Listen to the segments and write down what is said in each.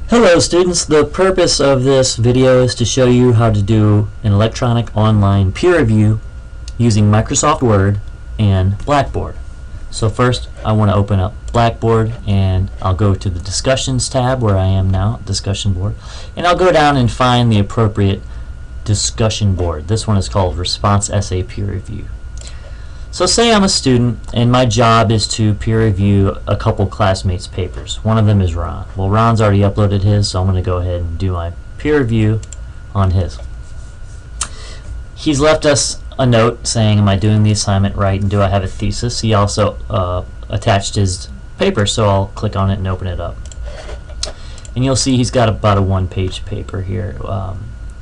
Hello students, the purpose of this video is to show you how to do an electronic online peer review using Microsoft Word and Blackboard. So first I want to open up Blackboard and I'll go to the discussions tab where I am now, discussion board, and I'll go down and find the appropriate discussion board. This one is called Response Essay Peer Review. So say I'm a student and my job is to peer review a couple classmates' papers. One of them is Ron. Well, Ron's already uploaded his, so I'm going to go ahead and do my peer review on his. He's left us a note saying, am I doing the assignment right and do I have a thesis? He also attached his paper, so I'll click on it and open it up. And you'll see he's got about a one-page paper here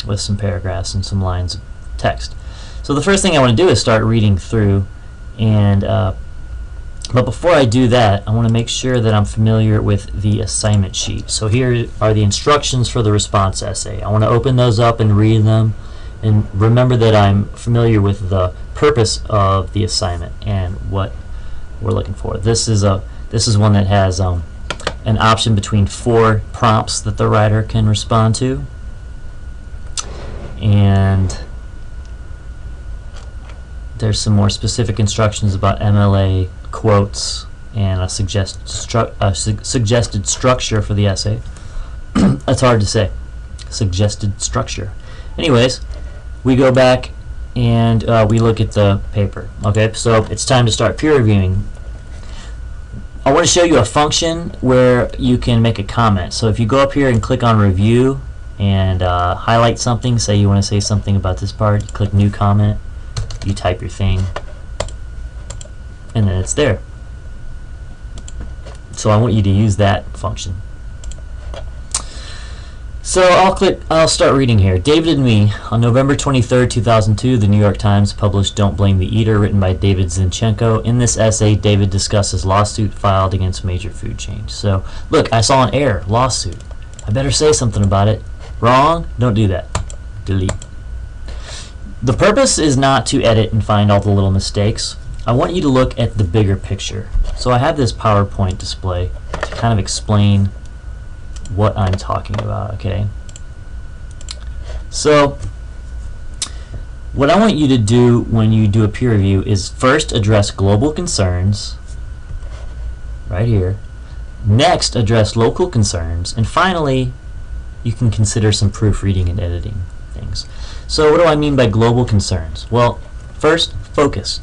with some paragraphs and some lines of text. So the first thing I want to do is start reading through. But before I do that, I want to make sure that I'm familiar with the assignment sheet. So here are the instructions for the response essay. I want to open those up and read them, and remember that I'm familiar with the purpose of the assignment and what we're looking for. This is one that has an option between 4 prompts that the writer can respond to, and there's some more specific instructions about MLA quotes and a suggested structure for the essay. That's hard to say. Suggested structure. Anyways, we go back and we look at the paper. Okay, so it's time to start peer reviewing. I want to show you a function where you can make a comment. So if you go up here and click on review and highlight something, say you want to say something about this part, you click new comment. You type your thing, and then it's there. So I want you to use that function. So I'll start reading here. David and Me. On November 23rd, 2002, the New York Times published Don't Blame the Eater, written by David Zinchenko. In this essay, David discusses lawsuit filed against major food chain. So look, I saw an error, lawsuit. I better say something about it. Wrong? Don't do that. Delete. The purpose is not to edit and find all the little mistakes. I want you to look at the bigger picture. So I have this PowerPoint display to kind of explain what I'm talking about, okay? So what I want you to do when you do a peer review is first address global concerns, right here. Next, address local concerns. And finally, you can consider some proofreading and editing things. So what do I mean by global concerns? Well, first, focus.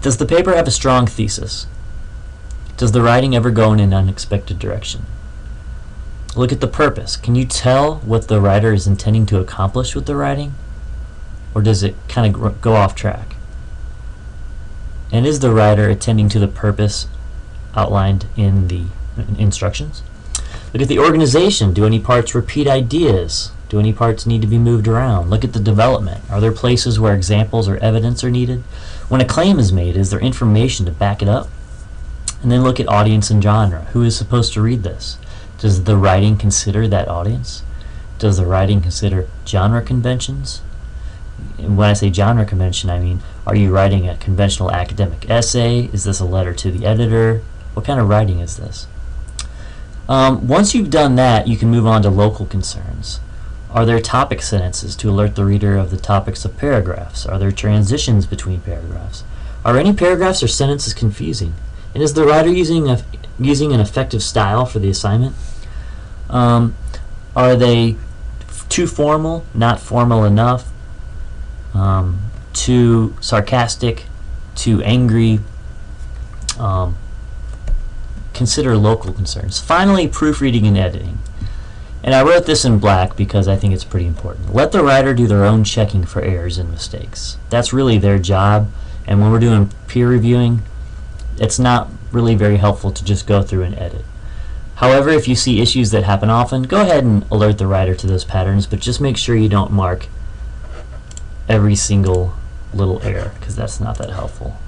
Does the paper have a strong thesis? Does the writing ever go in an unexpected direction? Look at the purpose. Can you tell what the writer is intending to accomplish with the writing? Or does it kind of go off track? And is the writer attending to the purpose outlined in the instructions? Look at the organization. Do any parts repeat ideas? Do any parts need to be moved around? Look at the development. Are there places where examples or evidence are needed? When a claim is made, is there information to back it up? And then look at audience and genre. Who is supposed to read this? Does the writing consider that audience? Does the writing consider genre conventions? And when I say genre convention, I mean, are you writing a conventional academic essay? Is this a letter to the editor? What kind of writing is this? Once you've done that, you can move on to local concerns. Are there topic sentences to alert the reader of the topics of paragraphs? Are there transitions between paragraphs? Are any paragraphs or sentences confusing? And is the writer using an effective style for the assignment? Are they too formal, not formal enough, too sarcastic, too angry? Consider local concerns. Finally, proofreading and editing. And I wrote this in black because I think it's pretty important. Let the writer do their own checking for errors and mistakes. That's really their job, and when we're doing peer reviewing, it's not really very helpful to just go through and edit. However, if you see issues that happen often, go ahead and alert the writer to those patterns, but just make sure you don't mark every single little error, because that's not that helpful.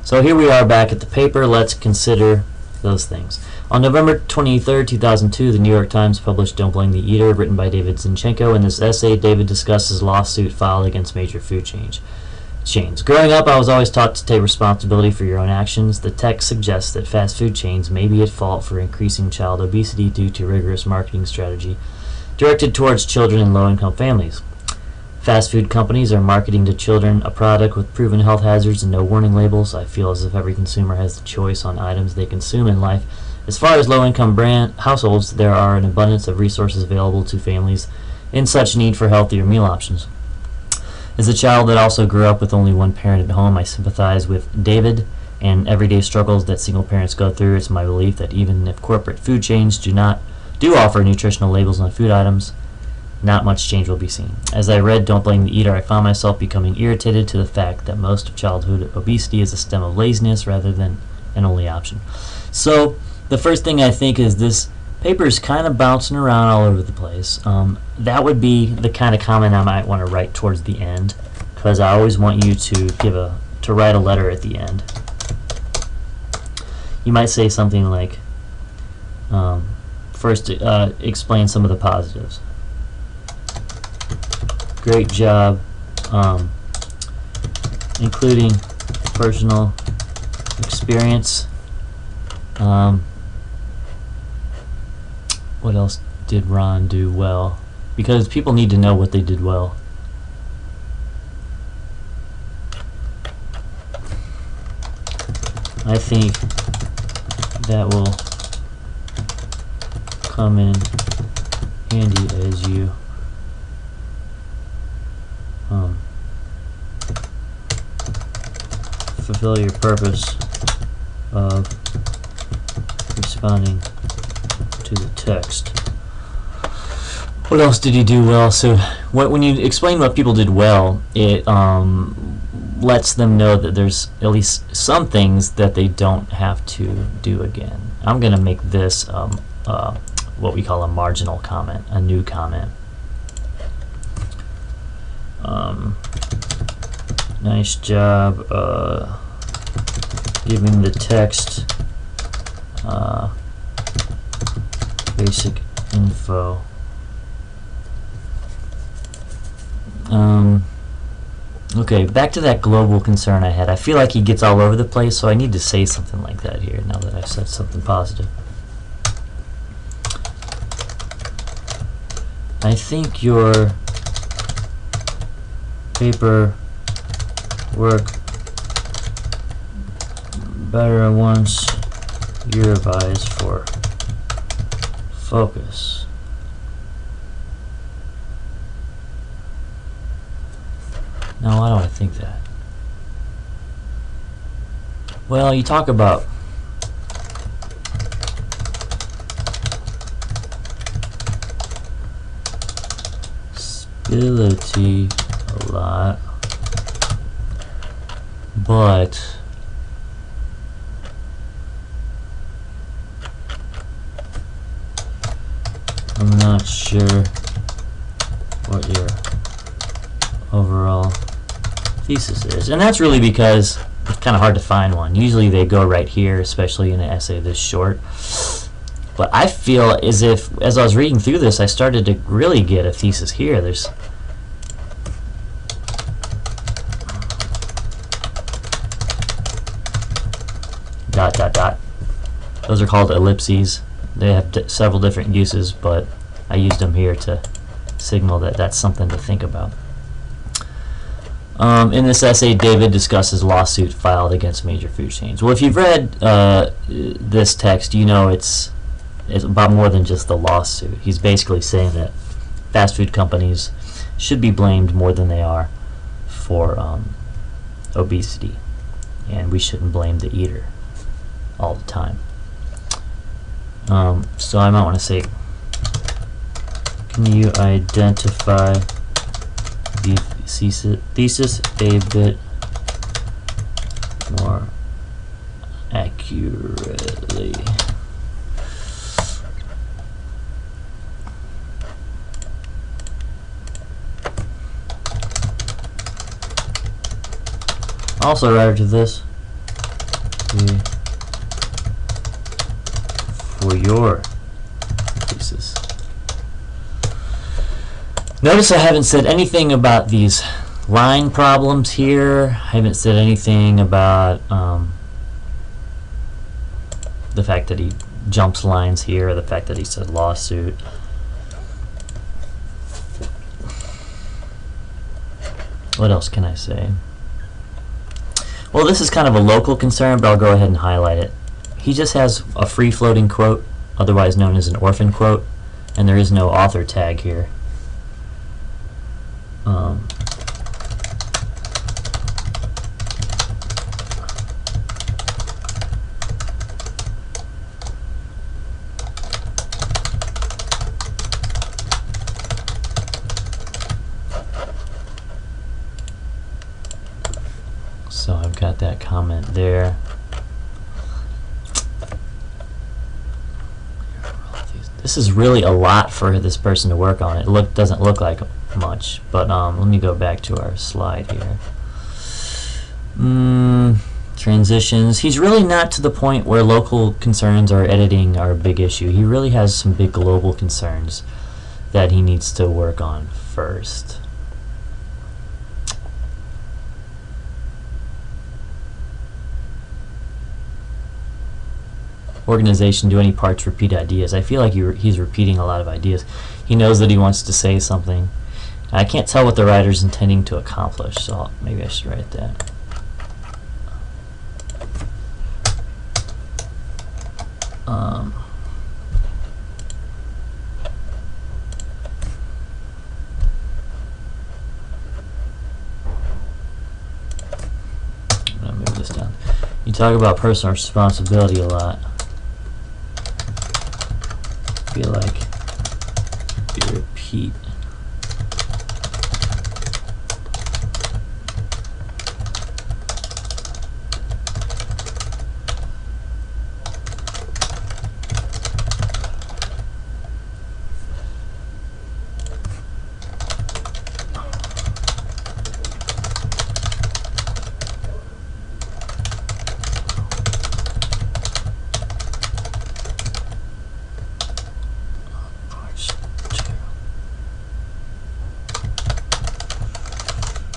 So here we are back at the paper. Let's consider those things. On November 23rd, 2002, the New York Times published Don't Blame the Eater, written by David Zinchenko. In this essay, David discusses lawsuit filed against major food chain. chains. Growing up, I was always taught to take responsibility for your own actions. The text suggests that fast food chains may be at fault for increasing child obesity due to rigorous marketing strategy directed towards children in low-income families. Fast food companies are marketing to children a product with proven health hazards and no warning labels. I feel as if every consumer has the choice on items they consume in life. As far as low-income households, there are an abundance of resources available to families in such need for healthier meal options. As a child that also grew up with only one parent at home, I sympathize with David and everyday struggles that single parents go through. It's my belief that even if corporate food chains do offer nutritional labels on food items, not much change will be seen. As I read Don't Blame the Eater, I found myself becoming irritated to the fact that most of childhood obesity is a stem of laziness rather than an only option. So the first thing I think is this paper is kind of bouncing around all over the place. That would be the kind of comment I might want to write towards the end, because I always want you to write a letter at the end. You might say something like, first explain some of the positives. Great job, including personal experience. What else did Ron do well? Because people need to know what they did well. I think that will come in handy as you fulfill your purpose of responding to the text. What else did he do well? So when you explain what people did well, it lets them know that there's at least some things that they don't have to do again. I'm going to make this what we call a marginal comment, a new comment. Nice job giving the text basic info. Okay, back to that global concern I had. I feel like he gets all over the place, so I need to say something like that here now that I've said something positive. I think your paper work better once you revise for focus. Now, why do I think that? Well, you talk about stability a lot, but I'm not sure what your overall thesis is. And that's really because it's kind of hard to find one. Usually they go right here, especially in an essay this short. But I feel as if, as I was reading through this, I started to really get a thesis here. There's dot, dot, dot. Those are called ellipses. They have several different uses, but I used them here to signal that that's something to think about. In this essay, David discusses lawsuit filed against major food chains. Well, if you've read this text, you know it's about more than just the lawsuit. He's basically saying that fast food companies should be blamed more than they are for obesity, and we shouldn't blame the eater all the time. So I might want to say, can you identify the thesis a bit more accurately? Also, right to this, for your thesis. Notice I haven't said anything about these line problems here. I haven't said anything about the fact that he jumps lines here, or the fact that he said lawsuit. What else can I say? Well, this is kind of a local concern, but I'll go ahead and highlight it. He just has a free-floating quote, otherwise known as an orphan quote, and there is no author tag here. So I've got that comment there. This is really a lot for this person to work on. It doesn't look like much, but let me go back to our slide here. Transitions. He's really not to the point where local concerns or editing are a big issue. He really has some big global concerns that he needs to work on first. Organization, do any parts repeat ideas? I feel like he's repeating a lot of ideas. He knows that he wants to say something. I can't tell what the writer's intending to accomplish, so maybe I should write that. I'm gonna move this down. You talk about personal responsibility a lot. I feel like you repeat.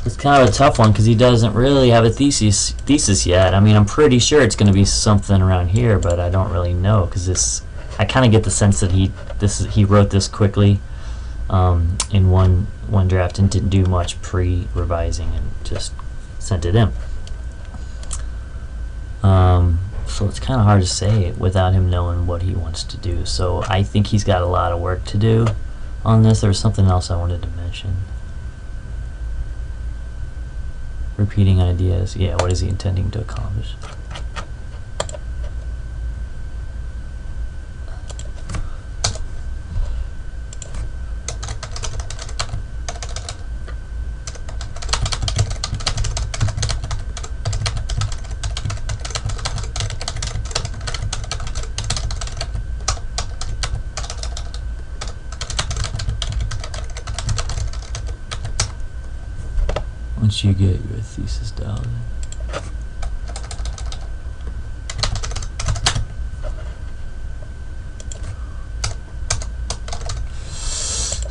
It's kind of a tough one because he doesn't really have a thesis yet. I mean, I'm pretty sure it's going to be something around here, but I don't really know because I kind of get the sense that he wrote this quickly in one draft and didn't do much pre-revising and just sent it in. So it's kind of hard to say without him knowing what he wants to do. So I think he's got a lot of work to do on this. There was something else I wanted to mention. Repeating ideas. Yeah, what is he intending to accomplish? Once you get your thesis dialed in.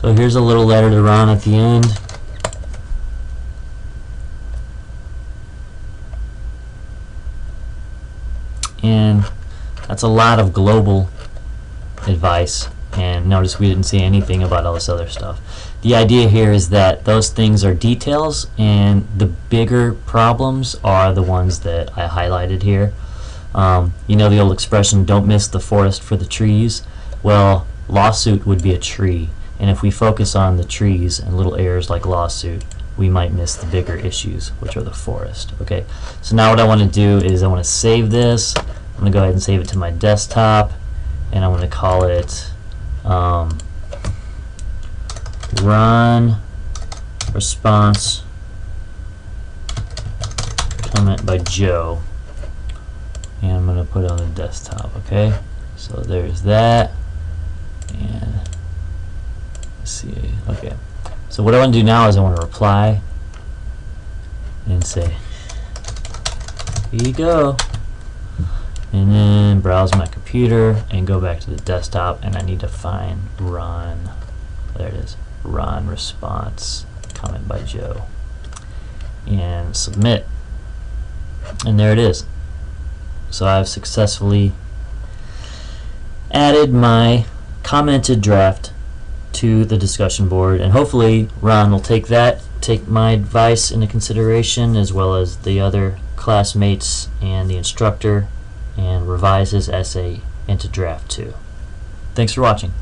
So here's a little letter to Ron at the end. And that's a lot of global advice. And notice we didn't say anything about all this other stuff. The idea here is that those things are details, and the bigger problems are the ones that I highlighted here. You know the old expression, don't miss the forest for the trees? Well, lawsuit would be a tree, and if we focus on the trees and little errors like lawsuit, we might miss the bigger issues, which are the forest. Okay, so now what I want to do is I want to save this. I'm going to go ahead and save it to my desktop, and I want to call it Run response comment by Joe, and I'm going to put it on the desktop. Okay, so there's that, and let's see. Okay, so what I want to do now is I want to reply and say, here you go, and then browse my computer and go back to the desktop, and I need to find Run. There it is. Run response comment by Joe. and submit. And there it is. So I've successfully added my commented draft to the discussion board, and hopefully Ron will take my advice into consideration, as well as the other classmates and the instructor, and revise his essay into draft 2. Thanks for watching.